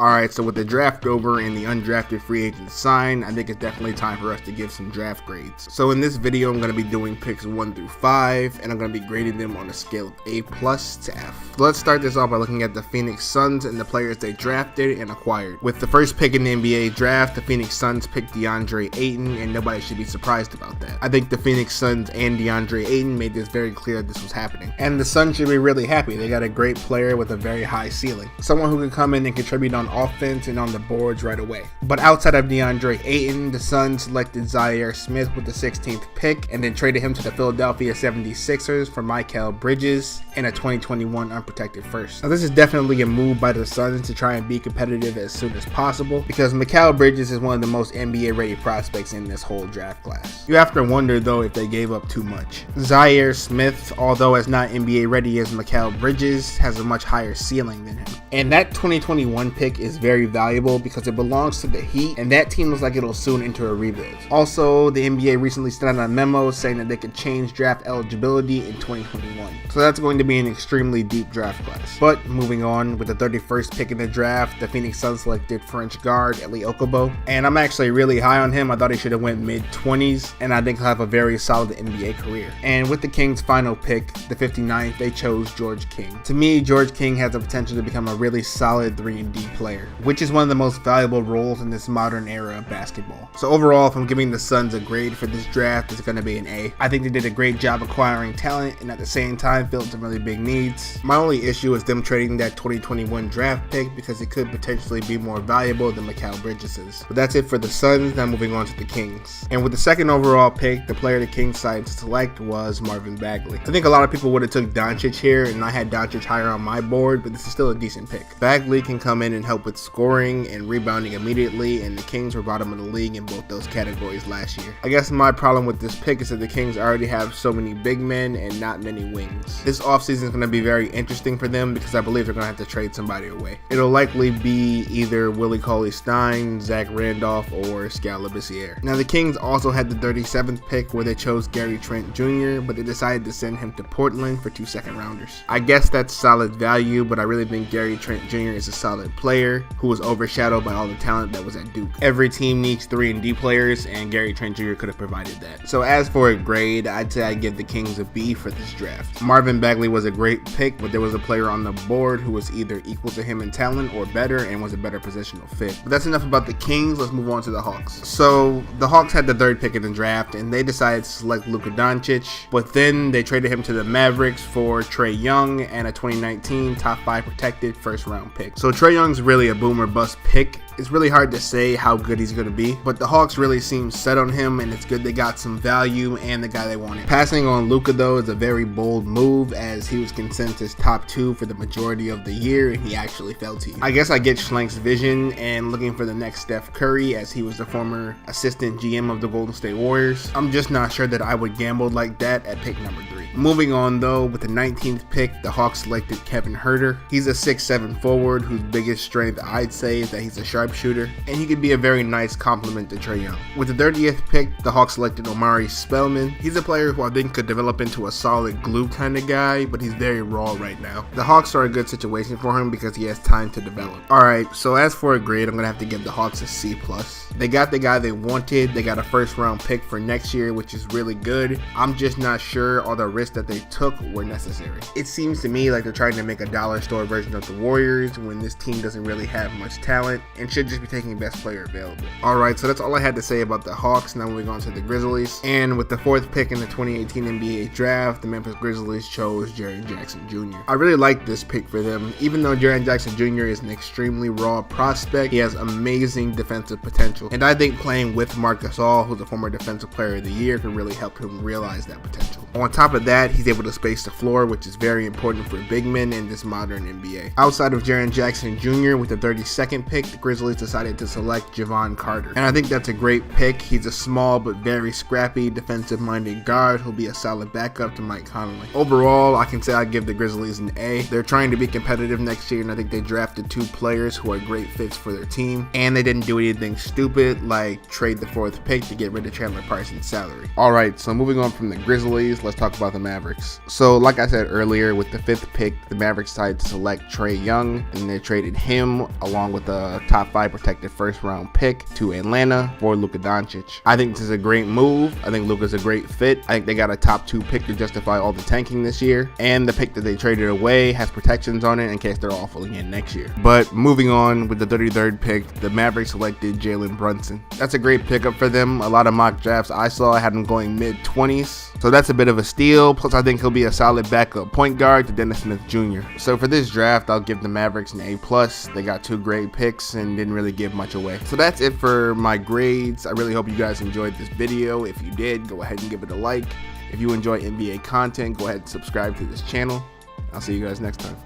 Alright, so with the draft over and the undrafted free agents signed, I think it's definitely time for us to give some draft grades. So in this video, I'm going to be doing picks 1 through 5, and I'm going to be grading them on a scale of A+ to F. So let's start this off by looking at the Phoenix Suns and the players they drafted and acquired. With the first pick in the NBA draft, the Phoenix Suns picked DeAndre Ayton, and nobody should be surprised about that. I think the Phoenix Suns and DeAndre Ayton made this very clear that this was happening. And the Suns should be really happy. They got a great player with a very high ceiling. Someone who can come in and contribute on offense and on the boards right away. But outside of DeAndre Ayton, the Suns selected Zaire Smith with the 16th pick and then traded him to the Philadelphia 76ers for Mikal Bridges and a 2021 unprotected first. Now this is definitely a move by the Suns to try and be competitive as soon as possible because Mikal Bridges is one of the most NBA ready prospects in this whole draft class. You have to wonder though if they gave up too much. Zaire Smith, although as not NBA ready as Mikal Bridges, has a much higher ceiling than him. And that 2021 pick is very valuable because it belongs to the Heat, and that team looks like it'll soon enter a rebuild. Also, the NBA recently sent out a memo saying that they could change draft eligibility in 2021. So that's going to be an extremely deep draft class. But moving on, with the 31st pick in the draft, the Phoenix Suns selected French guard Eli Okobo, and I'm actually really high on him. I thought he should have went mid-20s, and I think he'll have a very solid NBA career. And with the Kings' final pick, the 59th, they chose George King. To me, George King has the potential to become a really solid 3-and-D player, which is one of the most valuable roles in this modern era of basketball. So overall, if I'm giving the Suns a grade for this draft, it's going to be an A. I think they did a great job acquiring talent and at the same time filled some really big needs. My only issue is them trading that 2021 draft pick because it could potentially be more valuable than Mikal Bridges is. But that's it for the Suns. Now moving on to the Kings. And with the second overall pick, the player the Kings decided to select was Marvin Bagley. I think a lot of people would have took Doncic here, and I had Doncic higher on my board, but this is still a decent pick. Bagley can come in and help with scoring and rebounding immediately, and the Kings were bottom of the league in both those categories last year. I guess my problem with this pick is that the Kings already have so many big men and not many wings. This offseason is going to be very interesting for them because I believe they're going to have to trade somebody away. It'll likely be either Willie Cauley-Stein, Zach Randolph, or Skal Labissiere. Now the Kings also had the 37th pick where they chose Gary Trent Jr., but they decided to send him to Portland for 2 second-rounders. I guess that's solid value, but I really think Gary Trent Jr. is a solid player who was overshadowed by all the talent that was at Duke. Every team needs 3-and-D players, and Gary Trent Jr. could have provided that. So as for a grade, I'd say I'd give the Kings a B for this draft. Marvin Bagley was a great pick, but there was a player on the board who was either equal to him in talent or better and was a better positional fit. But that's enough about the Kings. Let's move on to the Hawks. So the Hawks had the 3rd pick in the draft, and they decided to select Luka Doncic, but then they traded him to the Mavericks for Trae Young and a 2019 top 5 protected first-round pick. So Trae Young's really a boom or bust pick. It's really hard to say how good he's going to be, but the Hawks really seem set on him, and it's good they got some value and the guy they wanted. Passing on Luka, though, is a very bold move as he was consensus top 2 for the majority of the year, and he actually fell to you. I guess I get Schlank's vision and looking for the next Steph Curry as he was the former assistant GM of the Golden State Warriors. I'm just not sure that I would gamble like that at pick number 3. Moving on, though, with the 19th pick, the Hawks selected Kevin Huerter. He's a 6'7" forward whose biggest strength, I'd say, is that he's a sharpshooter, and he could be a very nice complement to Trae Young. With the 30th pick, the Hawks selected Omari Spellman. He's a player who I think could develop into a solid glue kind of guy, but he's very raw right now. The Hawks are a good situation for him because he has time to develop. Alright, so as for a grade, I'm going to have to give the Hawks a C+. They got the guy they wanted. They got a first-round pick for next year, which is really good. I'm just not sure all the risks that they took were necessary. It seems to me like they're trying to make a dollar store version of the Warriors when this team doesn't really have much talent and should just be taking best player available. Alright, so that's all I had to say about the Hawks. Now moving on to the Grizzlies. And with the 4th pick in the 2018 NBA draft, the Memphis Grizzlies chose Jaren Jackson Jr. I really like this pick for them. Even though Jaren Jackson Jr. is an extremely raw prospect, he has amazing defensive potential. And I think playing with Marc Gasol, who's a former defensive player of the year, can really help him realize that potential. On top of that, he's able to space the floor, which is very important for big men in this modern NBA. Outside of Jaren Jackson Jr., with the 32nd pick, the Grizzlies decided to select Javon Carter. And I think that's a great pick. He's a small but very scrappy defensive-minded guard who'll be a solid backup to Mike Conley. Overall, I can say I'd give the Grizzlies an A. They're trying to be competitive next year, and I think they drafted 2 players who are great fits for their team. And they didn't do anything stupid like trade the 4th pick to get rid of Chandler Parsons' salary. Alright, so moving on from the Grizzlies, first, let's talk about the Mavericks. So like I said earlier, with the 5th pick, the Mavericks decided to select Trae Young, and they traded him along with a top 5 protected first round pick to Atlanta for Luka Doncic. I think this is a great move. I think Luka's a great fit. I think they got a top 2 pick to justify all the tanking this year, and the pick that they traded away has protections on it in case they're awful again next year. But moving on, with the 33rd pick, the Mavericks selected Jalen Brunson. That's a great pickup for them. A lot of mock drafts I saw had him going mid-20s, so that's a bit of a steal. Plus, I think he'll be a solid backup point guard to Dennis Smith Jr. So for this draft, I'll give the Mavericks an A+. They got 2 great picks and didn't really give much away. So that's it for my grades. I really hope you guys enjoyed this video. If you did, go ahead and give it a like. If you enjoy NBA content, go ahead and subscribe to this channel. I'll see you guys next time.